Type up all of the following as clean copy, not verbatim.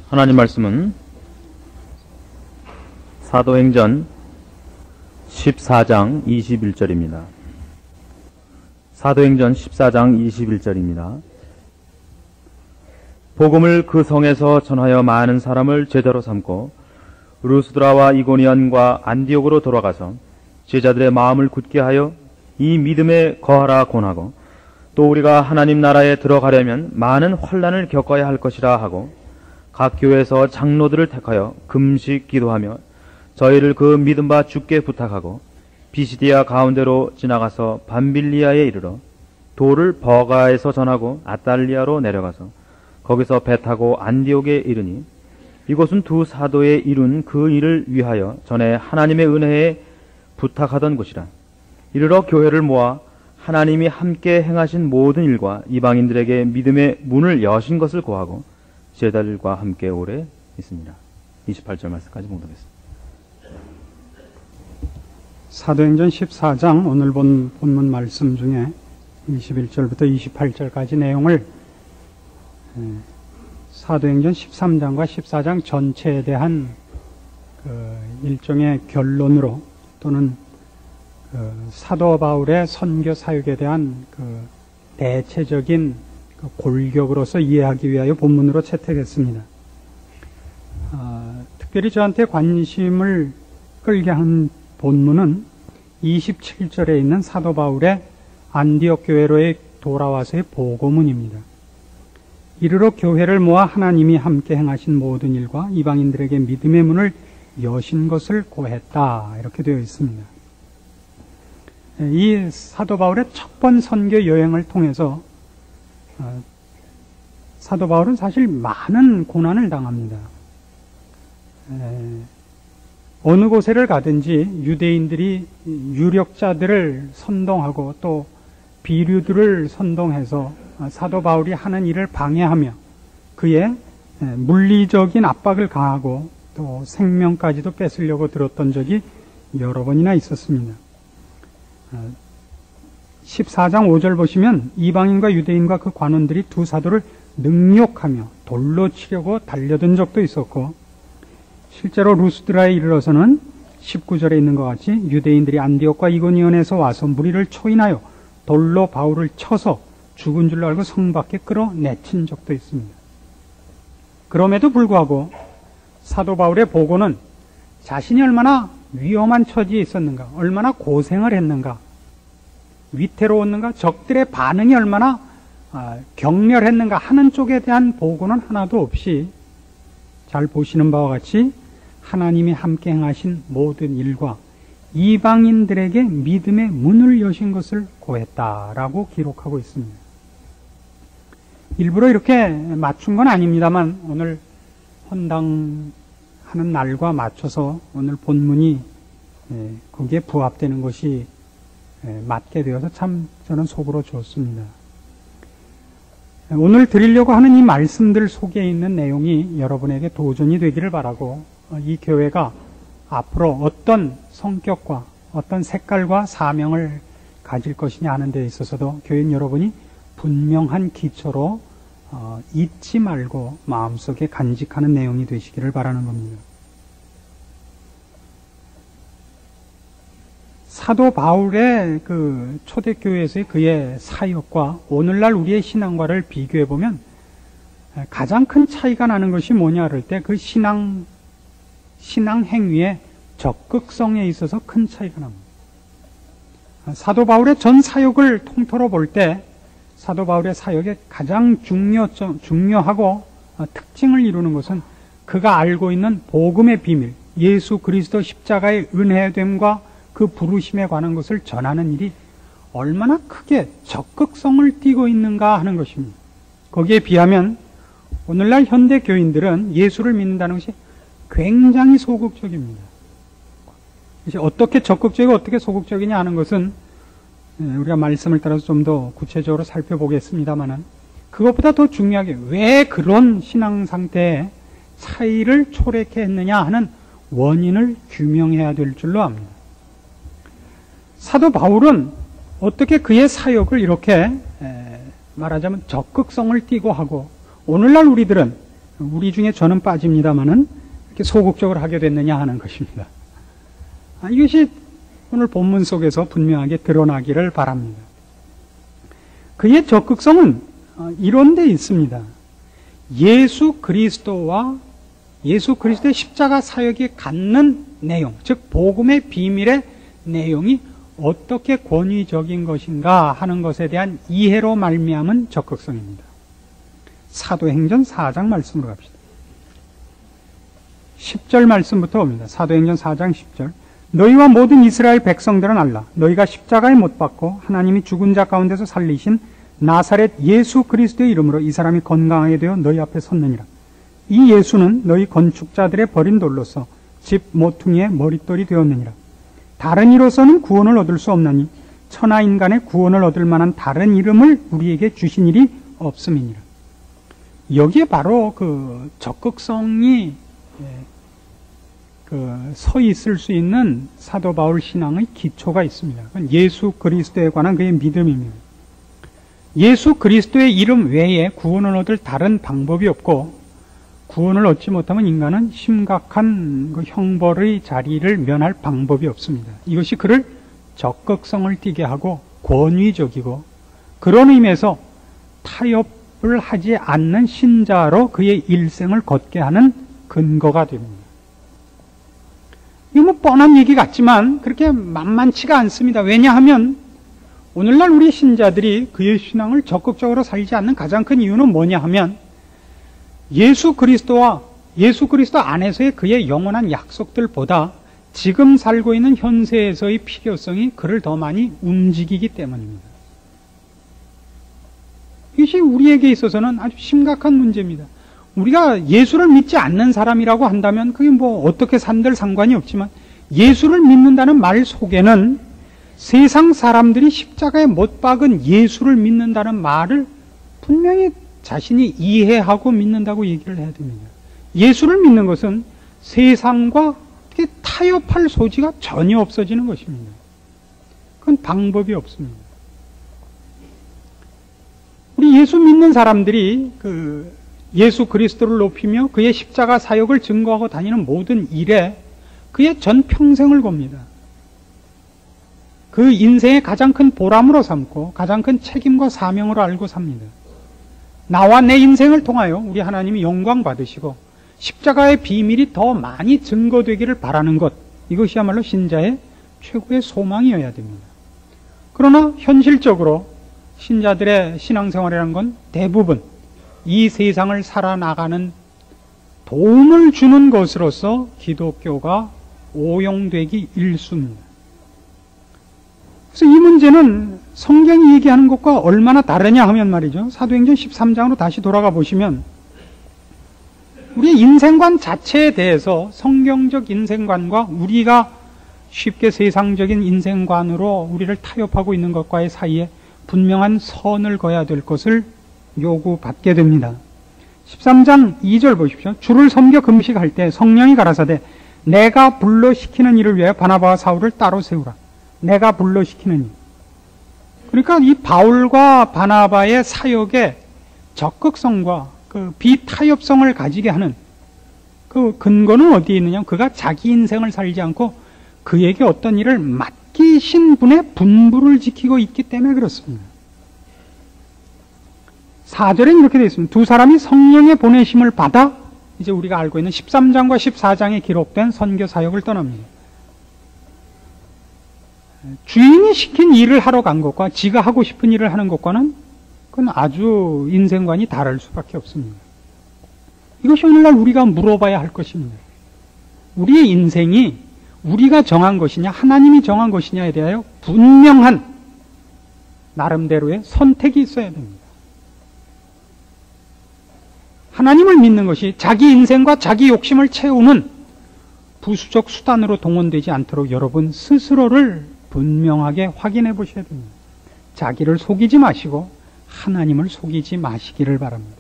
하나님 말씀은 사도행전 14장 21절입니다. 사도행전 14장 21절입니다. 복음을 그 성에서 전하여 많은 사람을 제자로 삼고 루스드라와 이고니온과 안디옥으로 돌아가서 제자들의 마음을 굳게 하여 이 믿음에 거하라 권하고, 또 우리가 하나님 나라에 들어가려면 많은 환난을 겪어야 할 것이라 하고, 각 교회에서 장로들을 택하여 금식 기도하며 저희를 그 믿음 바 주께 부탁하고, 비시디아 가운데로 지나가서 밤빌리아에 이르러 도를 버가에서 전하고 아달리아로 내려가서 거기서 배 타고 안디옥에 이르니, 이곳은 두 사도의 이룬 그 일을 위하여 전에 하나님의 은혜에 부탁하던 곳이라. 이르러 교회를 모아 하나님이 함께 행하신 모든 일과 이방인들에게 믿음의 문을 여신 것을 고하고 제자들과 함께 오래 있습니다. 28절 말씀까지 봉독했습니다. 사도행전 14장 오늘 본 본문 말씀 중에 21절부터 28절까지 내용을 사도행전 13장과 14장 전체에 대한 일종의 결론으로, 또는 사도 바울의 선교 사역에 대한 대체적인 골격으로서 이해하기 위하여 본문으로 채택했습니다. 특별히 저한테 관심을 끌게 한 본문은 27절에 있는 사도 바울의 안디옥 교회로의 돌아와서의 보고문입니다. 이르러 교회를 모아 하나님이 함께 행하신 모든 일과 이방인들에게 믿음의 문을 여신 것을 고했다, 이렇게 되어 있습니다. 이 사도 바울의 첫 번 선교 여행을 통해서 사도 바울은 사실 많은 고난을 당합니다. 어느 곳에를 가든지 유대인들이 유력자들을 선동하고 또 비류들을 선동해서 사도 바울이 하는 일을 방해하며 그의 물리적인 압박을 가하고 또 생명까지도 뺏으려고 들었던 적이 여러 번이나 있었습니다. 14장 5절 보시면 이방인과 유대인과 그 관원들이 두 사도를 능욕하며 돌로 치려고 달려든 적도 있었고, 실제로 루스드라에 이르러서는 19절에 있는 것 같이 유대인들이 안디옥과 이고니온에서 와서 무리를 초인하여 돌로 바울을 쳐서 죽은 줄로 알고 성 밖에 끌어내친 적도 있습니다. 그럼에도 불구하고 사도 바울의 보고는 자신이 얼마나 위험한 처지에 있었는가, 얼마나 고생을 했는가, 위태로웠는가, 적들의 반응이 얼마나 격렬했는가 하는 쪽에 대한 보고는 하나도 없이, 잘 보시는 바와 같이 하나님이 함께 행하신 모든 일과 이방인들에게 믿음의 문을 여신 것을 고했다라고 기록하고 있습니다. 일부러 이렇게 맞춘 건 아닙니다만 오늘 헌당하는 날과 맞춰서 오늘 본문이 거기에 부합되는 것이 맞게 되어서 참 저는 속으로 좋습니다. 오늘 드리려고 하는 이 말씀들 속에 있는 내용이 여러분에게 도전이 되기를 바라고, 이 교회가 앞으로 어떤 성격과 어떤 색깔과 사명을 가질 것이냐 하는 데 있어서도 교인 여러분이 분명한 기초로 잊지 말고 마음속에 간직하는 내용이 되시기를 바라는 겁니다. 사도 바울의 초대교회에서의 그의 사역과 오늘날 우리의 신앙과를 비교해보면 가장 큰 차이가 나는 것이 뭐냐 할 때 그 신앙 행위의 적극성에 있어서 큰 차이가 납니다. 사도 바울의 전 사역을 통틀어 볼 때 사도 바울의 사역의 가장 중요하고 특징을 이루는 것은 그가 알고 있는 복음의 비밀, 예수 그리스도 십자가의 은혜됨과 그 부르심에 관한 것을 전하는 일이 얼마나 크게 적극성을 띠고 있는가 하는 것입니다. 거기에 비하면 오늘날 현대 교인들은 예수를 믿는다는 것이 굉장히 소극적입니다. 어떻게 적극적이고 어떻게 소극적이냐 하는 것은 우리가 말씀을 따라서 좀 더 구체적으로 살펴보겠습니다만은, 그것보다 더 중요하게 왜 그런 신앙 상태의 차이를 초래케 했느냐 하는 원인을 규명해야 될 줄로 압니다. 사도 바울은 어떻게 그의 사역을 이렇게 말하자면 적극성을 띠고 하고, 오늘날 우리들은 우리 중에 저는 빠집니다마는 이렇게 소극적으로 하게 됐느냐 하는 것입니다. 이것이 오늘 본문 속에서 분명하게 드러나기를 바랍니다. 그의 적극성은 이런 데 있습니다. 예수 그리스도와 예수 그리스도의 십자가 사역이 갖는 내용, 즉 복음의 비밀의 내용이 어떻게 권위적인 것인가 하는 것에 대한 이해로 말미암은 적극성입니다. 사도행전 4장 말씀으로 갑시다. 10절 말씀부터 옵니다. 사도행전 4장 10절. 너희와 모든 이스라엘 백성들은 알라. 너희가 십자가에 못 박고 하나님이 죽은 자 가운데서 살리신 나사렛 예수 그리스도의 이름으로 이 사람이 건강하게 되어 너희 앞에 섰느니라. 이 예수는 너희 건축자들의 버린 돌로서 집 모퉁이의 머릿돌이 되었느니라. 다른 이로서는 구원을 얻을 수 없나니 천하 인간의 구원을 얻을 만한 다른 이름을 우리에게 주신 일이 없음이니라. 여기에 바로 그 적극성이 서 있을 수 있는 사도 바울 신앙의 기초가 있습니다. 그건 예수 그리스도에 관한 그의 믿음입니다. 예수 그리스도의 이름 외에 구원을 얻을 다른 방법이 없고, 구원을 얻지 못하면 인간은 심각한 그 형벌의 자리를 면할 방법이 없습니다. 이것이 그를 적극성을 띠게 하고 권위적이고, 그런 의미에서 타협을 하지 않는 신자로 그의 일생을 걷게 하는 근거가 됩니다. 이거 뭐 뻔한 얘기 같지만 그렇게 만만치가 않습니다. 왜냐하면 오늘날 우리 신자들이 그의 신앙을 적극적으로 살지 않는 가장 큰 이유는 뭐냐 하면, 예수 그리스도 안에서의 그의 영원한 약속들보다 지금 살고 있는 현세에서의 필요성이 그를 더 많이 움직이기 때문입니다. 이것이 우리에게 있어서는 아주 심각한 문제입니다. 우리가 예수를 믿지 않는 사람이라고 한다면 그게 뭐 어떻게 산들 상관이 없지만, 예수를 믿는다는 말 속에는 세상 사람들이 십자가에 못 박은 예수를 믿는다는 말을 분명히 자신이 이해하고 믿는다고 얘기를 해야 됩니다. 예수를 믿는 것은 세상과 타협할 소지가 전혀 없어지는 것입니다. 그건 방법이 없습니다. 우리 예수 믿는 사람들이 예수 그리스도를 높이며 그의 십자가 사역을 증거하고 다니는 모든 일에 그의 전 평생을 겁니다. 그 인생의 가장 큰 보람으로 삼고 가장 큰 책임과 사명으로 알고 삽니다. 나와 내 인생을 통하여 우리 하나님이 영광 받으시고 십자가의 비밀이 더 많이 증거되기를 바라는 것, 이것이야말로 신자의 최고의 소망이어야 됩니다. 그러나 현실적으로 신자들의 신앙생활이라는 건 대부분 이 세상을 살아나가는 도움을 주는 것으로서 기독교가 오용되기 일쑤입니다. 그래서 이 문제는 성경이 얘기하는 것과 얼마나 다르냐 하면 말이죠. 사도행전 13장으로 다시 돌아가 보시면 우리의 인생관 자체에 대해서 성경적 인생관과 우리가 쉽게 세상적인 인생관으로 우리를 타협하고 있는 것과의 사이에 분명한 선을 그어야 될 것을 요구받게 됩니다. 13장 2절 보십시오. 주를 섬겨 금식할 때 성령이 가라사대 내가 불러시키는 일을 위하여 바나바와 사울을 따로 세우라. 내가 불러시키는 일. 그러니까 이 바울과 바나바의 사역의 적극성과 그 비타협성을 가지게 하는 그 근거는 어디에 있느냐? 그가 자기 인생을 살지 않고 그에게 어떤 일을 맡기신 분의 분부를 지키고 있기 때문에 그렇습니다. 4절엔 이렇게 되어 있습니다. 두 사람이 성령의 보내심을 받아 이제 우리가 알고 있는 13장과 14장에 기록된 선교 사역을 떠납니다. 주인이 시킨 일을 하러 간 것과 지가 하고 싶은 일을 하는 것과는 그건 아주 인생관이 다를 수밖에 없습니다. 이것이 오늘날 우리가 물어봐야 할 것입니다. 우리의 인생이 우리가 정한 것이냐 하나님이 정한 것이냐에 대하여 분명한 나름대로의 선택이 있어야 됩니다. 하나님을 믿는 것이 자기 인생과 자기 욕심을 채우는 부수적 수단으로 동원되지 않도록 여러분 스스로를 분명하게 확인해 보셔야 됩니다. 자기를 속이지 마시고 하나님을 속이지 마시기를 바랍니다.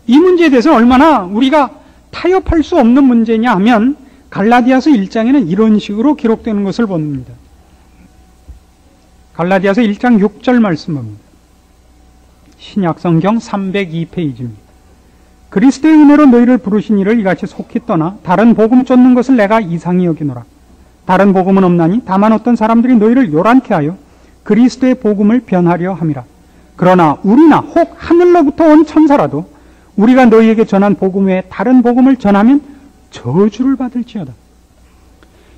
이 문제에 대해서 얼마나 우리가 타협할 수 없는 문제냐 하면 갈라디아서 1장에는 이런 식으로 기록되는 것을 봅니다. 갈라디아서 1장 6절 말씀 봅니다. 신약성경 302페이지입니다. 그리스도의 은혜로 너희를 부르신 이를 이같이 속히 떠나 다른 복음 쫓는 것을 내가 이상히 여기노라. 다른 복음은 없나니 다만 어떤 사람들이 너희를 요란케 하여 그리스도의 복음을 변하려 함이라. 그러나 우리나 혹 하늘로부터 온 천사라도 우리가 너희에게 전한 복음 외에 다른 복음을 전하면 저주를 받을지어다.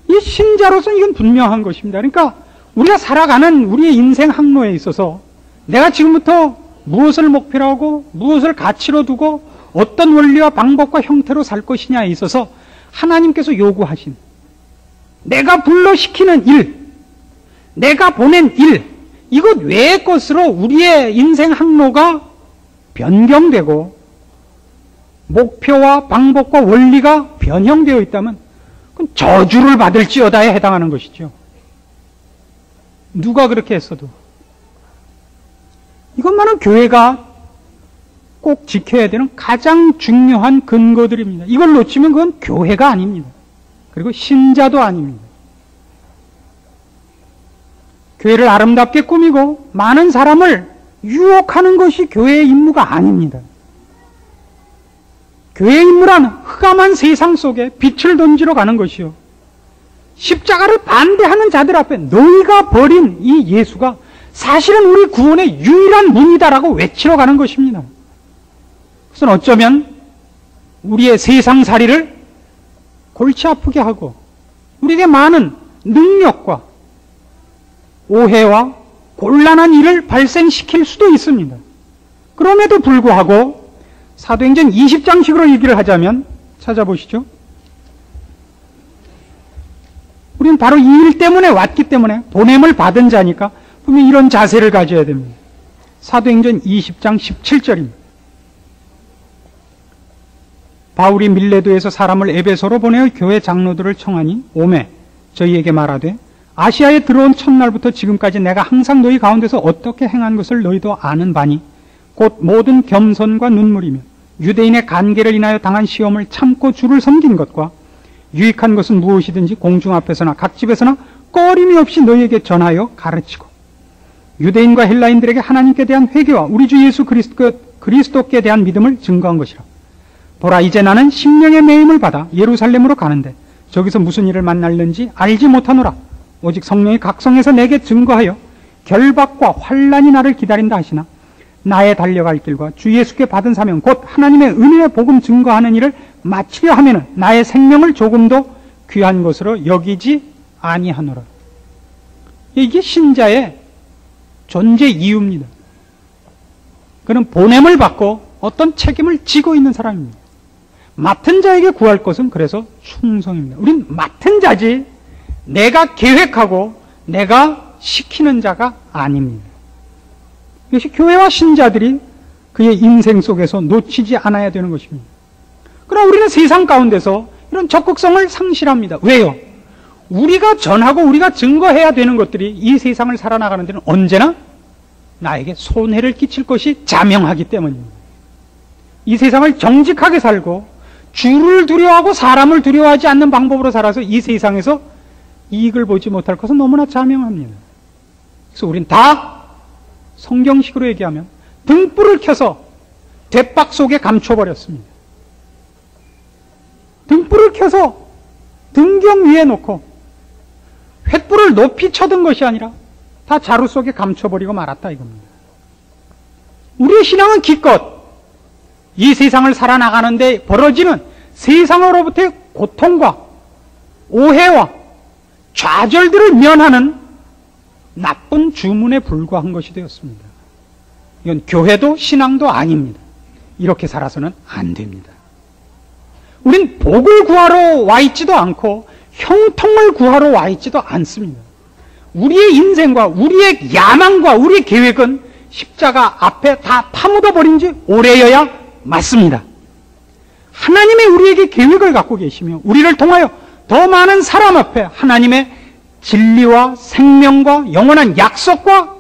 이 신자로서 이건 분명한 것입니다. 그러니까 우리가 살아가는 우리의 인생 항로에 있어서 내가 지금부터 무엇을 목표로 하고 무엇을 가치로 두고 어떤 원리와 방법과 형태로 살 것이냐에 있어서 하나님께서 요구하신 내가 불러시키는 일, 내가 보낸 일, 이것 외의 것으로 우리의 인생 항로가 변경되고 목표와 방법과 원리가 변형되어 있다면 그건 저주를 받을지어다에 해당하는 것이죠. 누가 그렇게 했어도. 이것만은 교회가 꼭 지켜야 되는 가장 중요한 근거들입니다. 이걸 놓치면 그건 교회가 아닙니다. 그리고 신자도 아닙니다. 교회를 아름답게 꾸미고 많은 사람을 유혹하는 것이 교회의 임무가 아닙니다. 교회의 임무란 흑암한 세상 속에 빛을 던지러 가는 것이요. 십자가를 반대하는 자들 앞에 너희가 버린 이 예수가 사실은 우리 구원의 유일한 문이다라고 외치러 가는 것입니다. 그것은 어쩌면 우리의 세상살이를 골치 아프게 하고 우리에게 많은 능력과 오해와 곤란한 일을 발생시킬 수도 있습니다. 그럼에도 불구하고 사도행전 20장식으로 얘기를 하자면 찾아보시죠. 우리는 바로 이 일 때문에 왔기 때문에 보냄을 받은 자니까 분명히 이런 자세를 가져야 됩니다. 사도행전 20장 17절입니다. 바울이 밀레도에서 사람을 에베소로 보내어 교회 장로들을 청하니 오매 저희에게 말하되 아시아에 들어온 첫날부터 지금까지 내가 항상 너희 가운데서 어떻게 행한 것을 너희도 아는 바니 곧 모든 겸손과 눈물이며 유대인의 간계를 인하여 당한 시험을 참고 주를 섬긴 것과 유익한 것은 무엇이든지 공중 앞에서나 각 집에서나 꺼림이 없이 너희에게 전하여 가르치고 유대인과 헬라인들에게 하나님께 대한 회개와 우리 주 예수 그리스도께 대한 믿음을 증거한 것이라. 보라 이제 나는 심령의 매임을 받아 예루살렘으로 가는데 저기서 무슨 일을 만날는지 알지 못하노라. 오직 성령이 각성해서 내게 증거하여 결박과 환난이 나를 기다린다 하시나 나의 달려갈 길과 주 예수께 받은 사명 곧 하나님의 은혜의 복음 증거하는 일을 마치려 하면은 나의 생명을 조금도 귀한 것으로 여기지 아니하노라. 이게 신자의 존재 이유입니다. 그는 보냄을 받고 어떤 책임을 지고 있는 사람입니다. 맡은 자에게 구할 것은 그래서 충성입니다. 우린 맡은 자지 내가 계획하고 내가 시키는 자가 아닙니다. 이것이 교회와 신자들이 그의 인생 속에서 놓치지 않아야 되는 것입니다. 그러나 우리는 세상 가운데서 이런 적극성을 상실합니다. 왜요? 우리가 전하고 우리가 증거해야 되는 것들이 이 세상을 살아나가는 데는 언제나 나에게 손해를 끼칠 것이 자명하기 때문입니다. 이 세상을 정직하게 살고 주를 두려워하고 사람을 두려워하지 않는 방법으로 살아서 이 세상에서 이익을 보지 못할 것은 너무나 자명합니다. 그래서 우린 다 성경식으로 얘기하면 등불을 켜서 돛박 속에 감춰버렸습니다. 등불을 켜서 등경 위에 놓고 횃불을 높이 쳐든 것이 아니라 다 자루 속에 감춰버리고 말았다 이겁니다. 우리의 신앙은 기껏 이 세상을 살아나가는데 벌어지는 세상으로부터의 고통과 오해와 좌절들을 면하는 나쁜 주문에 불과한 것이 되었습니다. 이건 교회도 신앙도 아닙니다. 이렇게 살아서는 안 됩니다. 우린 복을 구하러 와 있지도 않고 형통을 구하러 와 있지도 않습니다. 우리의 인생과 우리의 야망과 우리의 계획은 십자가 앞에 다 파묻어 버린 지 오래여야 맞습니다. 하나님의 우리에게 계획을 갖고 계시며 우리를 통하여 더 많은 사람 앞에 하나님의 진리와 생명과 영원한 약속과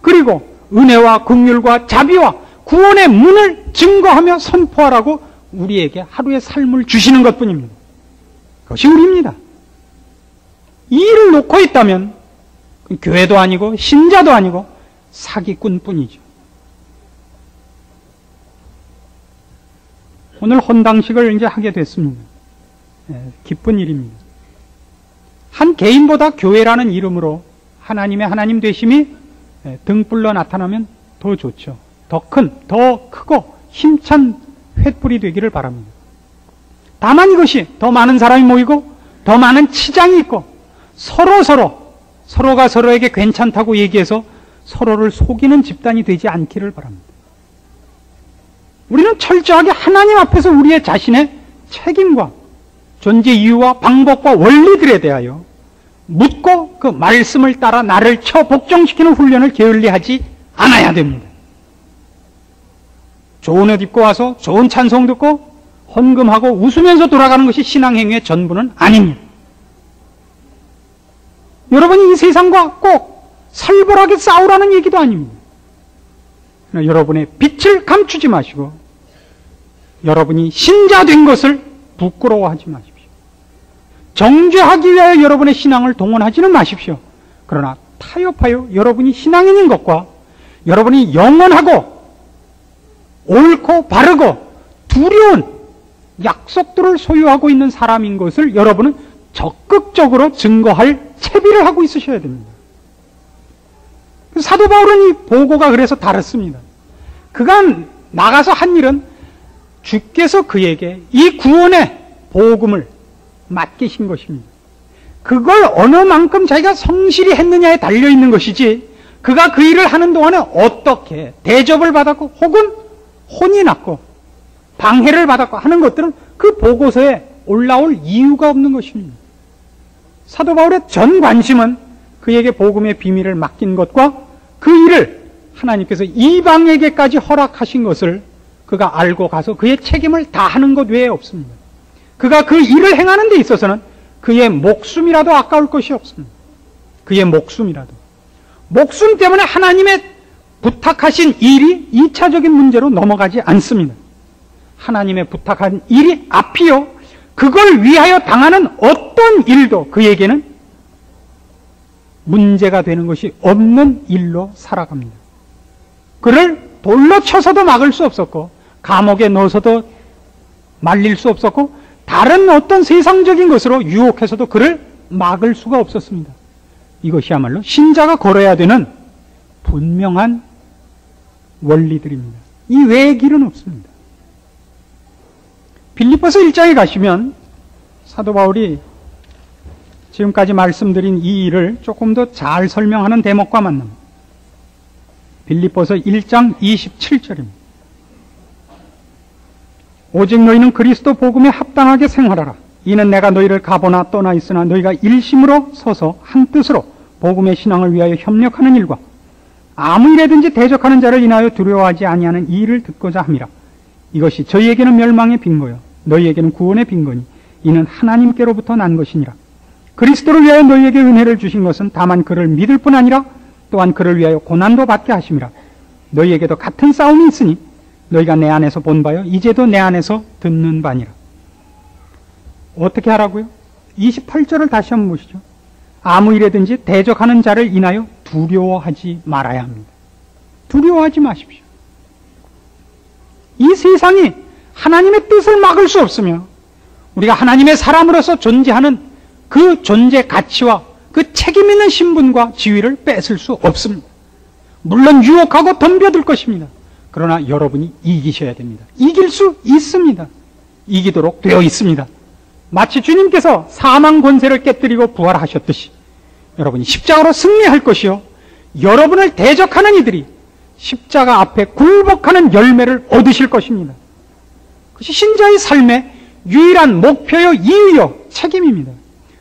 그리고 은혜와 긍휼과 자비와 구원의 문을 증거하며 선포하라고 우리에게 하루의 삶을 주시는 것뿐입니다. 그것이 우리입니다. 이 일을 놓고 있다면 교회도 아니고 신자도 아니고 사기꾼뿐이죠. 오늘 헌당식을 이제 하게 됐습니다. 기쁜 일입니다. 한 개인보다 교회라는 이름으로 하나님의 하나님 되심이 등불로 나타나면 더 좋죠. 더 크고 힘찬 횃불이 되기를 바랍니다. 다만 이것이 더 많은 사람이 모이고 더 많은 치장이 있고 서로가 서로에게 괜찮다고 얘기해서 서로를 속이는 집단이 되지 않기를 바랍니다. 우리는 철저하게 하나님 앞에서 우리의 자신의 책임과 존재 이유와 방법과 원리들에 대하여 묻고 그 말씀을 따라 나를 복종시키는 훈련을 게을리하지 않아야 됩니다. 좋은 옷 입고 와서 좋은 찬송 듣고 헌금하고 웃으면서 돌아가는 것이 신앙행위의 전부는 아닙니다. 여러분이 이 세상과 꼭 살벌하게 싸우라는 얘기도 아닙니다. 여러분의 빛을 감추지 마시고 여러분이 신자 된 것을 부끄러워하지 마십시오. 정죄하기 위하여 여러분의 신앙을 동원하지는 마십시오. 그러나 타협하여 여러분이 신앙인인 것과 여러분이 영원하고 옳고 바르고 두려운 약속들을 소유하고 있는 사람인 것을 여러분은 적극적으로 증거할 채비를 하고 있으셔야 됩니다. 사도 바울은 이 보고가 그래서 다릅니다. 그가 나가서 한 일은 주께서 그에게 이 구원의 복음을 맡기신 것입니다. 그걸 어느 만큼 자기가 성실히 했느냐에 달려있는 것이지 그가 그 일을 하는 동안에 어떻게 대접을 받았고 혹은 혼이 났고 방해를 받았고 하는 것들은 그 보고서에 올라올 이유가 없는 것입니다. 사도 바울의 전 관심은 그에게 복음의 비밀을 맡긴 것과 그 일을 하나님께서 이방에게까지 허락하신 것을 그가 알고 가서 그의 책임을 다하는 것 외에 없습니다. 그가 그 일을 행하는 데 있어서는 그의 목숨이라도 아까울 것이 없습니다. 그의 목숨이라도. 목숨 때문에 하나님의 부탁하신 일이 2차적인 문제로 넘어가지 않습니다. 하나님의 부탁한 일이 앞이요. 그걸 위하여 당하는 어떤 일도 그에게는 문제가 되는 것이 없는 일로 살아갑니다. 그를 돌로 쳐서도 막을 수 없었고 감옥에 넣어서도 말릴 수 없었고 다른 어떤 세상적인 것으로 유혹해서도 그를 막을 수가 없었습니다. 이것이야말로 신자가 걸어야 되는 분명한 원리들입니다. 이 외의 길은 없습니다. 빌립보서 1장에 가시면 사도 바울이 지금까지 말씀드린 이 일을 조금 더 잘 설명하는 대목과 만납니다. 빌립보서 1장 27절입니다. 오직 너희는 그리스도 복음에 합당하게 생활하라. 이는 내가 너희를 가보나 떠나 있으나 너희가 일심으로 서서 한 뜻으로 복음의 신앙을 위하여 협력하는 일과 아무 일에든지 대적하는 자를 인하여 두려워하지 아니하는 이 일을 듣고자 함이라. 이것이 저희에게는 멸망의 빈거요 너희에게는 구원의 빈거니 이는 하나님께로부터 난 것이니라. 그리스도를 위하여 너희에게 은혜를 주신 것은 다만 그를 믿을 뿐 아니라 또한 그를 위하여 고난도 받게 하심이라. 너희에게도 같은 싸움이 있으니 너희가 내 안에서 본 바요 이제도 내 안에서 듣는 바니라. 어떻게 하라고요? 28절을 다시 한번 보시죠. 아무 일에든지 대적하는 자를 인하여 두려워하지 말아야 합니다. 두려워하지 마십시오. 이 세상이 하나님의 뜻을 막을 수 없으며 우리가 하나님의 사람으로서 존재하는 그 존재 가치와 그 책임 있는 신분과 지위를 뺏을 수 없습니다. 물론 유혹하고 덤벼들 것입니다. 그러나 여러분이 이기셔야 됩니다. 이길 수 있습니다. 이기도록 되어 있습니다. 마치 주님께서 사망 권세를 깨뜨리고 부활하셨듯이 여러분이 십자가로 승리할 것이요 여러분을 대적하는 이들이 십자가 앞에 굴복하는 열매를 얻으실 것입니다. 그것이 신자의 삶의 유일한 목표요 이유요 책임입니다.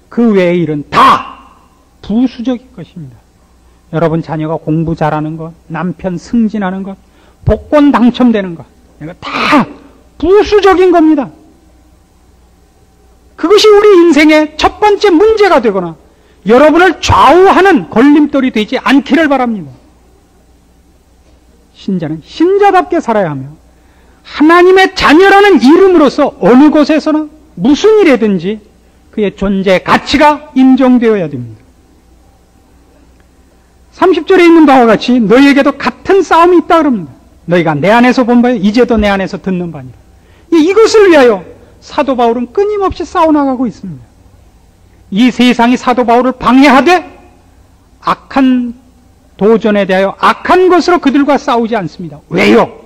그 외의 일은 다 부수적인 것입니다. 여러분 자녀가 공부 잘하는 것, 남편 승진하는 것, 복권 당첨되는 것, 이거 다 부수적인 겁니다. 그것이 우리 인생의 첫 번째 문제가 되거나 여러분을 좌우하는 걸림돌이 되지 않기를 바랍니다. 신자는 신자답게 살아야 하며 하나님의 자녀라는 이름으로서 어느 곳에서나 무슨 일이든지 그의 존재 가치가 인정되어야 됩니다. 30절에 있는 바와 같이 너희에게도 같은 싸움이 있다 그럽니다. 너희가 내 안에서 본 바에 이제도 내 안에서 듣는 바니라. 이 이것을 위하여 사도 바울은 끊임없이 싸워나가고 있습니다. 이 세상이 사도 바울을 방해하되 악한 도전에 대하여 악한 것으로 그들과 싸우지 않습니다. 왜요?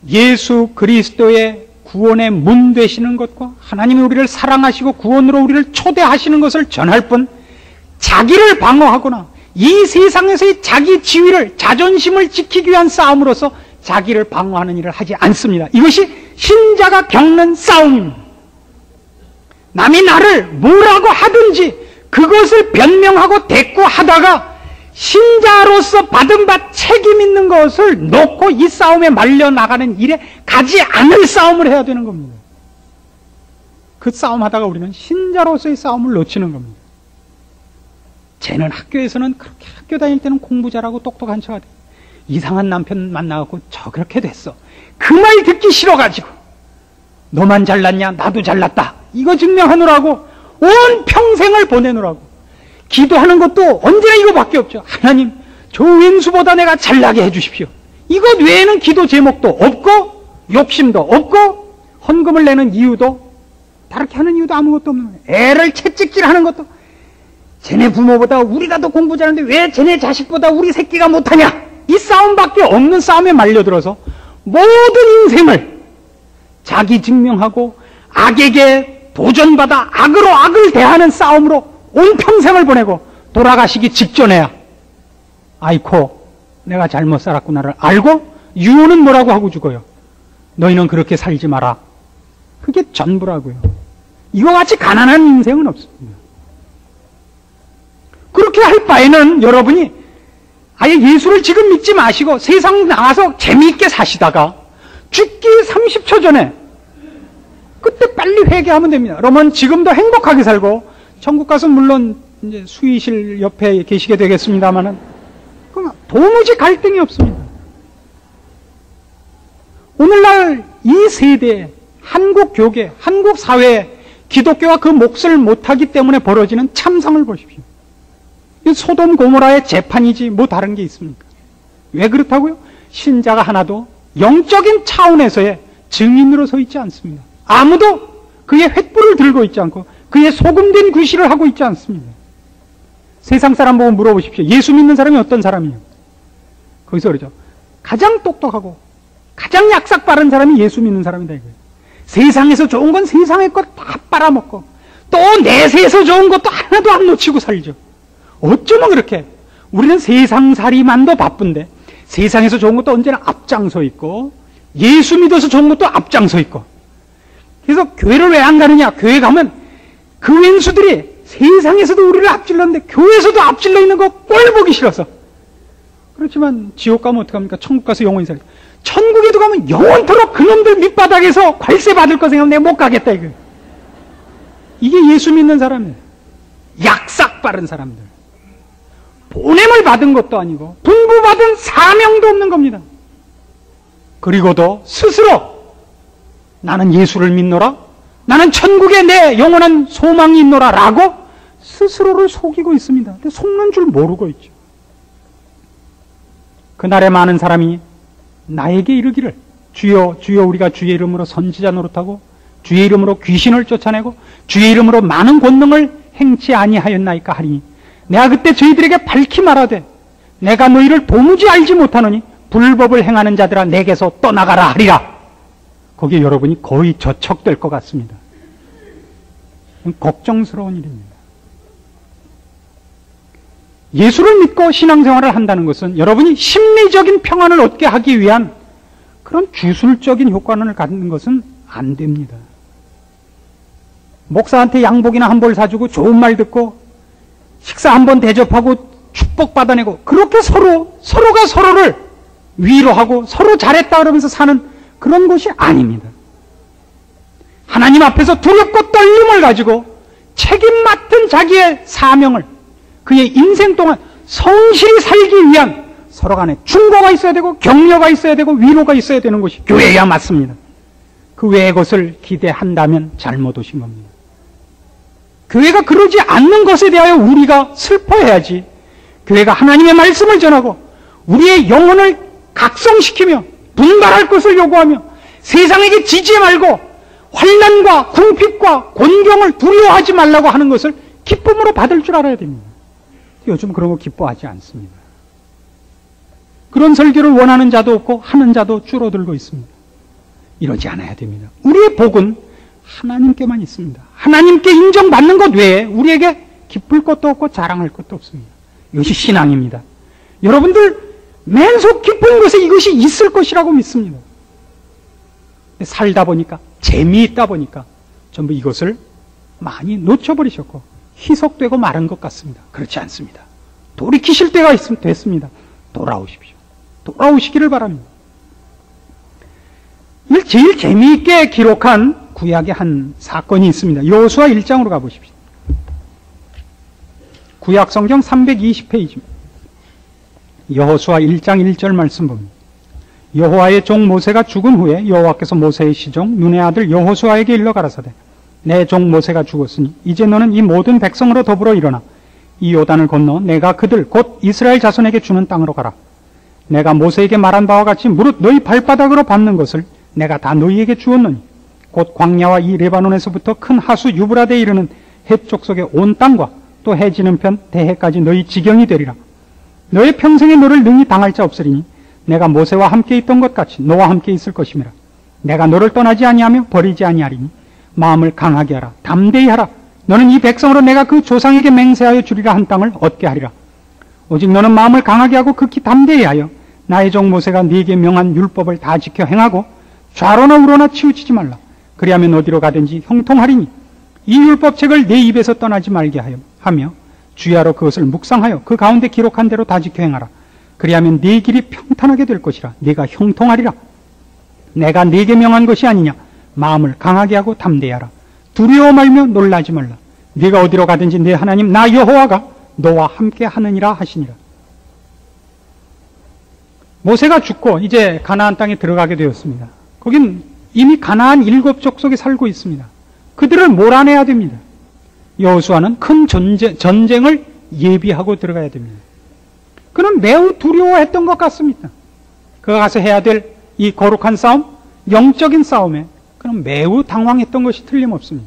예수 그리스도의 구원의 문 되시는 것과 하나님이 우리를 사랑하시고 구원으로 우리를 초대하시는 것을 전할 뿐 자기를 방어하거나 이 세상에서의 자기 지위를, 자존심을 지키기 위한 싸움으로서 자기를 방어하는 일을 하지 않습니다. 이것이 신자가 겪는 싸움입니다. 남이 나를 뭐라고 하든지 그것을 변명하고 대꾸하다가 신자로서 받은 바 책임 있는 것을 놓고 이 싸움에 말려나가는 일에 가지 않을 싸움을 해야 되는 겁니다. 그 싸움하다가 우리는 신자로서의 싸움을 놓치는 겁니다. 쟤는 학교에서는 그렇게 학교 다닐 때는 공부 잘하고 똑똑한 척 하대. 이상한 남편 만나갖고 저 그렇게 됐어. 그 말 듣기 싫어가지고 너만 잘났냐 나도 잘났다 이거 증명하느라고 온 평생을 보내느라고 기도하는 것도 언제나 이거밖에 없죠. 하나님 저 왼수보다 내가 잘나게 해주십시오. 이것 외에는 기도 제목도 없고 욕심도 없고 헌금을 내는 이유도 다르게 하는 이유도 아무것도 없는 거예요. 애를 채찍질하는 것도 쟤네 부모보다 우리가 더 공부 잘하는데 왜 쟤네 자식보다 우리 새끼가 못하냐 이 싸움밖에 없는 싸움에 말려들어서 모든 인생을 자기 증명하고 악에게 도전받아 악으로 악을 대하는 싸움으로 온 평생을 보내고 돌아가시기 직전에야 아이코 내가 잘못 살았구나를 알고 유언은 뭐라고 하고 죽어요. 너희는 그렇게 살지 마라. 그게 전부라고요. 이와 같이 가난한 인생은 없습니다. 그렇게 할 바에는 여러분이 아예 예수를 지금 믿지 마시고 세상 나가서 재미있게 사시다가 죽기 30초 전에 그때 빨리 회개하면 됩니다. 그러면 지금도 행복하게 살고 천국 가서 물론 이제 수의실 옆에 계시게 되겠습니다만은 도무지 갈등이 없습니다. 오늘날 이 세대에 한국 교계, 한국 사회에 기독교가 그 몫을 못하기 때문에 벌어지는 참상을 보십시오. 소돔 고모라의 재판이지 뭐 다른 게 있습니까? 왜 그렇다고요? 신자가 하나도 영적인 차원에서의 증인으로 서 있지 않습니다. 아무도 그의 횃불을 들고 있지 않고 그의 소금된 구실을 하고 있지 않습니다. 세상 사람 보고 물어보십시오. 예수 믿는 사람이 어떤 사람이에요? 거기서 그러죠. 가장 똑똑하고 가장 약삭 빠른 사람이 예수 믿는 사람이다 이거예요. 세상에서 좋은 건 세상의 것 다 빨아먹고 또 내세에서 좋은 것도 하나도 안 놓치고 살죠. 어쩌면 그렇게 우리는 세상살이만도 바쁜데 세상에서 좋은 것도 언제나 앞장서 있고 예수 믿어서 좋은 것도 앞장서 있고 그래서 교회를 왜 안 가느냐? 교회 가면 그 왼수들이 세상에서도 우리를 앞질렀는데 교회에서도 앞질러 있는 거 꼴 보기 싫어서 그렇지만 지옥 가면 어떡합니까? 천국 가서 영원히 살죠. 천국에도 가면 영원토록 그놈들 밑바닥에서 관세 받을 거 생각하면 내가 못 가겠다 이거. 이게 예수 믿는 사람이에요. 약삭 빠른 사람들. 보냄을 받은 것도 아니고 분부받은 사명도 없는 겁니다. 그리고도 스스로 나는 예수를 믿노라, 나는 천국에 내 영원한 소망이 있노라 라고 스스로를 속이고 있습니다. 근데 속는 줄 모르고 있죠. 그날에 많은 사람이 나에게 이르기를 주여 주여 우리가 주의 이름으로 선지자 노릇하고 주의 이름으로 귀신을 쫓아내고 주의 이름으로 많은 권능을 행치 아니하였나이까 하리니 내가 그때 저희들에게 밝히 말하되 내가 너희를 도무지 알지 못하노니 불법을 행하는 자들아 내게서 떠나가라 하리라. 거기에 여러분이 거의 저척될 것 같습니다. 걱정스러운 일입니다. 예수를 믿고 신앙생활을 한다는 것은 여러분이 심리적인 평안을 얻게 하기 위한 그런 주술적인 효과를 갖는 것은 안 됩니다. 목사한테 양복이나 한 벌 사주고 좋은 말 듣고 식사 한 번 대접하고 축복받아내고 그렇게 서로가 서로를 위로하고 서로 잘했다 그러면서 사는 그런 것이 아닙니다. 하나님 앞에서 두렵고 떨림을 가지고 책임 맡은 자기의 사명을 그의 인생 동안 성실히 살기 위한 서로 간에 충고가 있어야 되고 격려가 있어야 되고 위로가 있어야 되는 것이 교회야 맞습니다. 그 외의 것을 기대한다면 잘못 오신 겁니다. 교회가 그러지 않는 것에 대하여 우리가 슬퍼해야지. 교회가 하나님의 말씀을 전하고 우리의 영혼을 각성시키며 분발할 것을 요구하며 세상에게 지지 말고 환난과 궁핍과 곤경을 두려워하지 말라고 하는 것을 기쁨으로 받을 줄 알아야 됩니다. 요즘 그런 거 기뻐하지 않습니다. 그런 설교를 원하는 자도 없고 하는 자도 줄어들고 있습니다. 이러지 않아야 됩니다. 우리의 복은 하나님께만 있습니다. 하나님께 인정받는 것 외에 우리에게 기쁠 것도 없고 자랑할 것도 없습니다. 이것이 신앙입니다. 여러분들 맨속 깊은 곳에 이것이 있을 것이라고 믿습니다. 살다 보니까, 재미있다 보니까 전부 이것을 많이 놓쳐버리셨고 희석되고 마른 것 같습니다. 그렇지 않습니다. 돌이키실 때가 됐습니다. 돌아오십시오. 돌아오시기를 바랍니다. 제일 재미있게 기록한 구약의 한 사건이 있습니다. 여호수아 1장으로 가보십시오. 구약 성경 320페이지입니다. 여호수아 1장 1절 말씀 봅니다. 여호와의 종 모세가 죽은 후에 여호와께서 모세의 시종 눈의 아들 여호수아에게 일러 가라사대 내 종 모세가 죽었으니 이제 너는 이 모든 백성으로 더불어 일어나 이 요단을 건너 내가 그들 곧 이스라엘 자손에게 주는 땅으로 가라. 내가 모세에게 말한 바와 같이 무릇 너희 발바닥으로 밟는 것을 내가 다 너희에게 주었노니 곧 광야와 이 레바논에서부터 큰 하수 유브라데에 이르는 해쪽 속의 온 땅과 또 해지는 편 대해까지 너희 지경이 되리라. 너의 평생에 너를 능히 당할 자 없으리니 내가 모세와 함께 있던 것 같이 너와 함께 있을 것임이라. 내가 너를 떠나지 아니하며 버리지 아니하리니 마음을 강하게 하라. 담대히 하라. 너는 이 백성으로 내가 그 조상에게 맹세하여 주리라 한 땅을 얻게 하리라. 오직 너는 마음을 강하게 하고 극히 담대히 하여 나의 종 모세가 네게 명한 율법을 다 지켜 행하고 좌로나 우로나 치우치지 말라. 그리하면 어디로 가든지 형통하리니 이 율법책을 내 입에서 떠나지 말게 하며 주야로 그것을 묵상하여 그 가운데 기록한 대로 다 지켜 행하라. 그리하면 네 길이 평탄하게 될 것이라. 네가 형통하리라. 내가 네게 명한 것이 아니냐. 마음을 강하게 하고 담대하라. 두려워 말며 놀라지 말라. 네가 어디로 가든지 네 하나님 나 여호와가 너와 함께 하느니라 하시니라. 모세가 죽고 이제 가나안 땅에 들어가게 되었습니다. 거긴 이미 가나안 7족속이 살고 있습니다. 그들을 몰아내야 됩니다. 여호수아는 큰 전쟁을 예비하고 들어가야 됩니다. 그는 매우 두려워했던 것 같습니다. 그가 가서 해야 될 이 거룩한 싸움, 영적인 싸움에 그는 매우 당황했던 것이 틀림없습니다.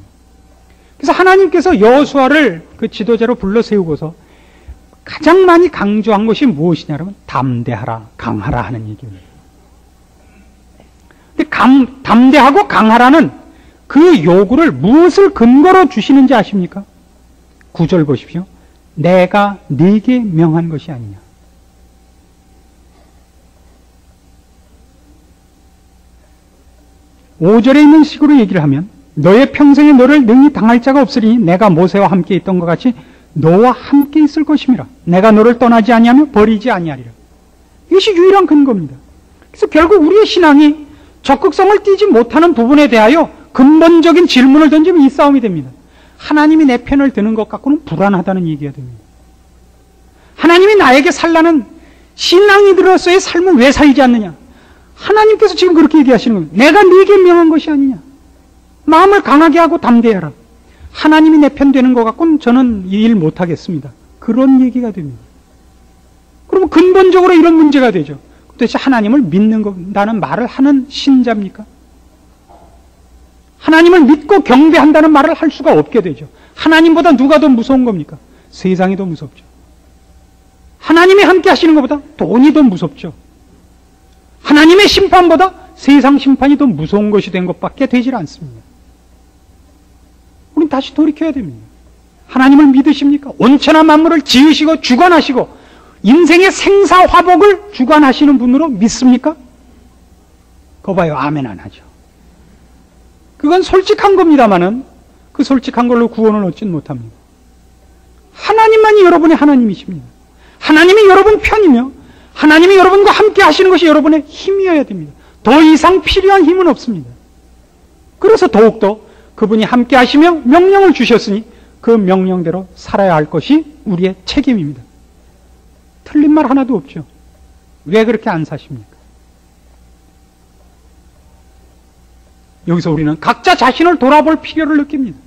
그래서 하나님께서 여호수아를 그 지도자로 불러 세우고서 가장 많이 강조한 것이 무엇이냐면 담대하라, 강하라 하는 얘기입니다. 근데 담대하고 강하라는 그 요구를 무엇을 근거로 주시는지 아십니까? 9절 보십시오. 내가 네게 명한 것이 아니냐. 5절에 있는 식으로 얘기를 하면 너의 평생에 너를 능히 당할 자가 없으니 내가 모세와 함께 있던 것 같이 너와 함께 있을 것임이라. 내가 너를 떠나지 아니하며 버리지 아니하리라. 이것이 유일한 근거입니다. 그래서 결국 우리의 신앙이 적극성을 띠지 못하는 부분에 대하여 근본적인 질문을 던지면 이 싸움이 됩니다. 하나님이 내 편을 드는 것 갖고는 불안하다는 얘기가 됩니다. 하나님이 나에게 살라는 신앙인으로서의 삶을 왜 살지 않느냐? 하나님께서 지금 그렇게 얘기하시는 겁니다. 내가 네게 명한 것이 아니냐. 마음을 강하게 하고 담대해라. 하나님이 내 편 되는 것 같고는 저는 이 일 못하겠습니다. 그런 얘기가 됩니다. 그러면 근본적으로 이런 문제가 되죠. 도대체 하나님을 믿는다는 말을 하는 신자입니까? 하나님을 믿고 경배한다는 말을 할 수가 없게 되죠. 하나님보다 누가 더 무서운 겁니까? 세상이 더 무섭죠. 하나님이 함께 하시는 것보다 돈이 더 무섭죠. 하나님의 심판보다 세상 심판이 더 무서운 것이 된 것밖에 되질 않습니다. 우린 다시 돌이켜야 됩니다. 하나님을 믿으십니까? 온천한 만물을 지으시고 주관하시고 인생의 생사화복을 주관하시는 분으로 믿습니까? 그거 봐요. 아멘 안 하죠. 그건 솔직한 겁니다마는 그 솔직한 걸로 구원을 얻진 못합니다. 하나님만이 여러분의 하나님이십니다. 하나님이 여러분 편이며 하나님이 여러분과 함께 하시는 것이 여러분의 힘이어야 됩니다. 더 이상 필요한 힘은 없습니다. 그래서 더욱더 그분이 함께 하시며 명령을 주셨으니 그 명령대로 살아야 할 것이 우리의 책임입니다. 틀린 말 하나도 없죠. 왜 그렇게 안 사십니까? 여기서 우리는 각자 자신을 돌아볼 필요를 느낍니다.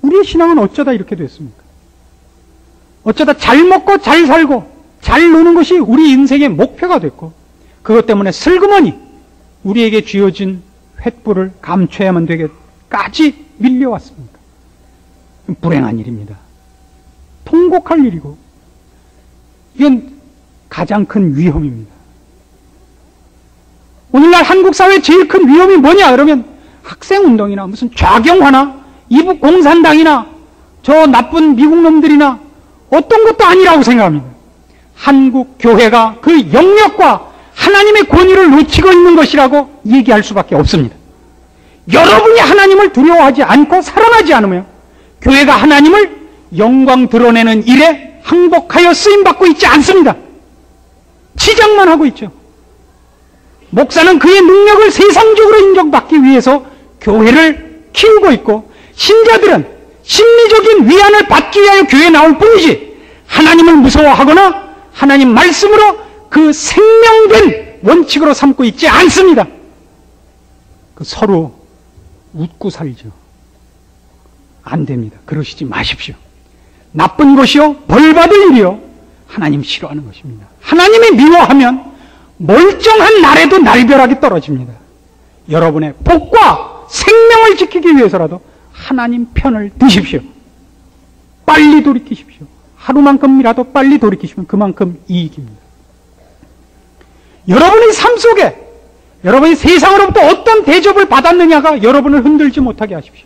우리의 신앙은 어쩌다 이렇게 됐습니까? 어쩌다 잘 먹고 잘 살고 잘 노는 것이 우리 인생의 목표가 됐고 그것 때문에 슬그머니 우리에게 쥐어진 횃불을 감춰야만 되게까지 밀려왔습니까? 불행한 일입니다. 통곡할 일이고 이건 가장 큰 위험입니다. 오늘날 한국 사회의 제일 큰 위험이 뭐냐 그러면 학생운동이나 무슨 좌경화나 이북 공산당이나 저 나쁜 미국 놈들이나 어떤 것도 아니라고 생각합니다. 한국 교회가 그 영역과 하나님의 권위를 놓치고 있는 것이라고 얘기할 수밖에 없습니다. 여러분이 하나님을 두려워하지 않고 살아나지 않으면 교회가 하나님을 영광 드러내는 일에 항복하여 쓰임받고 있지 않습니다. 치장만 하고 있죠. 목사는 그의 능력을 세상적으로 인정받기 위해서 교회를 키우고 있고 신자들은 심리적인 위안을 받기 위하여 교회에 나올 뿐이지 하나님을 무서워하거나 하나님 말씀으로 그 생명된 원칙으로 삼고 있지 않습니다. 서로 웃고 살죠. 안 됩니다. 그러시지 마십시오. 나쁜 것이요 벌받을 일이요 하나님 싫어하는 것입니다. 하나님이 미워하면 멀쩡한 날에도 날벼락이 떨어집니다. 여러분의 복과 생명을 지키기 위해서라도 하나님 편을 드십시오. 빨리 돌이키십시오. 하루만큼이라도 빨리 돌이키시면 그만큼 이익입니다. 여러분의 삶 속에 여러분이 세상으로부터 어떤 대접을 받았느냐가 여러분을 흔들지 못하게 하십시오.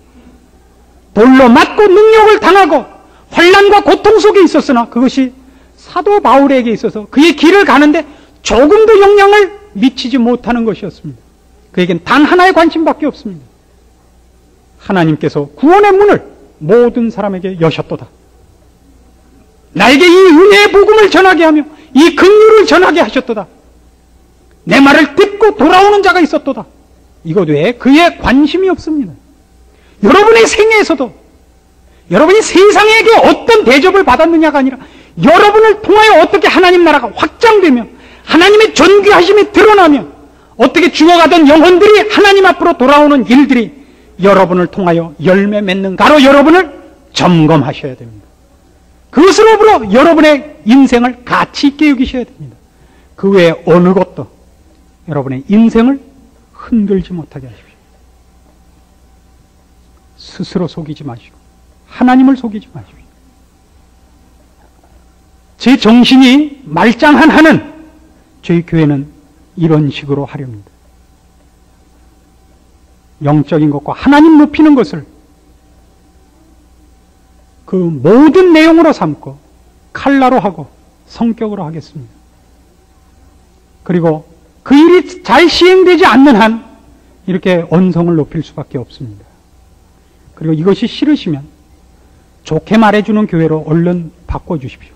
돌로 맞고 능욕을 당하고 환난과 고통 속에 있었으나 그것이 사도 바울에게 있어서 그의 길을 가는데 조금도 영향을 미치지 못하는 것이었습니다. 그에겐 단 하나의 관심밖에 없습니다. 하나님께서 구원의 문을 모든 사람에게 여셨도다. 나에게 이 은혜의 복음을 전하게 하며 이 긍휼을 전하게 하셨도다. 내 말을 듣고 돌아오는 자가 있었도다. 이것 외에 그의 관심이 없습니다. 여러분의 생애에서도 여러분이 세상에게 어떤 대접을 받았느냐가 아니라 여러분을 통하여 어떻게 하나님 나라가 확장되며 하나님의 존귀하심이 드러나며 어떻게 죽어가던 영혼들이 하나님 앞으로 돌아오는 일들이 여러분을 통하여 열매 맺는가로 여러분을 점검하셔야 됩니다. 그것으로부터 여러분의 인생을 가치 있게 여기셔야 됩니다. 그 외에 어느 것도 여러분의 인생을 흔들지 못하게 하십시오. 스스로 속이지 마시고 하나님을 속이지 마십시오. 제 정신이 말짱한 한은 저희 교회는 이런 식으로 하렵니다. 영적인 것과 하나님 높이는 것을 그 모든 내용으로 삼고 칼라로 하고 성격으로 하겠습니다. 그리고 그 일이 잘 시행되지 않는 한 이렇게 언성을 높일 수밖에 없습니다. 그리고 이것이 싫으시면 좋게 말해주는 교회로 얼른 바꿔주십시오.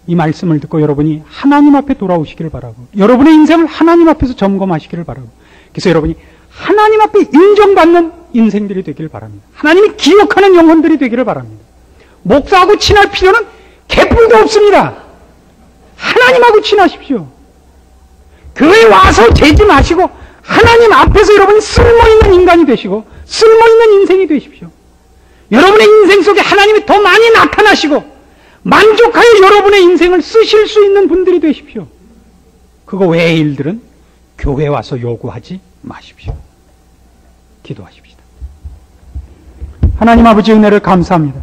이 말씀을 듣고 여러분이 하나님 앞에 돌아오시기를 바라고 여러분의 인생을 하나님 앞에서 점검하시기를 바라고 그래서 여러분이 하나님 앞에 인정받는 인생들이 되기를 바랍니다. 하나님이 기억하는 영혼들이 되기를 바랍니다. 목사하고 친할 필요는 개뿔도 없습니다. 하나님하고 친하십시오. 교회에 와서 재지 마시고 하나님 앞에서 여러분이 쓸모있는 인간이 되시고 쓸모있는 인생이 되십시오. 여러분의 인생 속에 하나님이 더 많이 나타나시고 만족하여 여러분의 인생을 쓰실 수 있는 분들이 되십시오. 그거 외의 일들은 교회에 와서 요구하지 마십시오. 기도하십시다. 하나님 아버지 은혜를 감사합니다.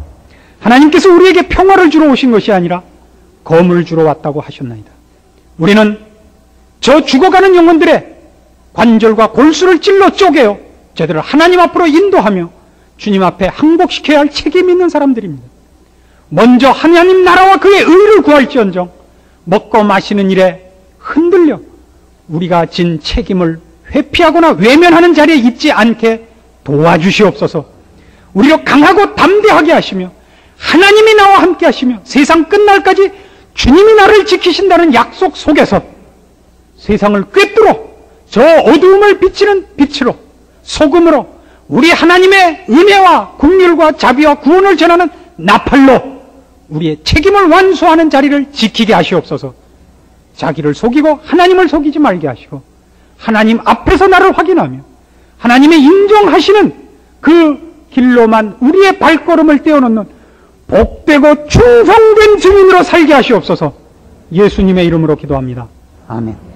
하나님께서 우리에게 평화를 주러 오신 것이 아니라 검을 주러 왔다고 하셨나이다. 우리는 저 죽어가는 영혼들의 관절과 골수를 찔러 쪼개어 저들을 하나님 앞으로 인도하며 주님 앞에 항복시켜야 할 책임이 있는 사람들입니다. 먼저 하나님 나라와 그의 의를 구할지언정 먹고 마시는 일에 흔들려 우리가 진 책임을 회피하거나 외면하는 자리에 있지 않게 도와주시옵소서. 우리로 강하고 담대하게 하시며 하나님이 나와 함께 하시며 세상 끝날까지 주님이 나를 지키신다는 약속 속에서 세상을 꿰뚫어 저 어두움을 비치는 빛으로 소금으로 우리 하나님의 은혜와 긍휼과 자비와 구원을 전하는 나팔로 우리의 책임을 완수하는 자리를 지키게 하시옵소서. 자기를 속이고 하나님을 속이지 말게 하시고 하나님 앞에서 나를 확인하며 하나님의 인정하시는 그 길로만 우리의 발걸음을 떼어놓는 복되고 충성된 증인으로 살게 하시옵소서. 예수님의 이름으로 기도합니다. 아멘.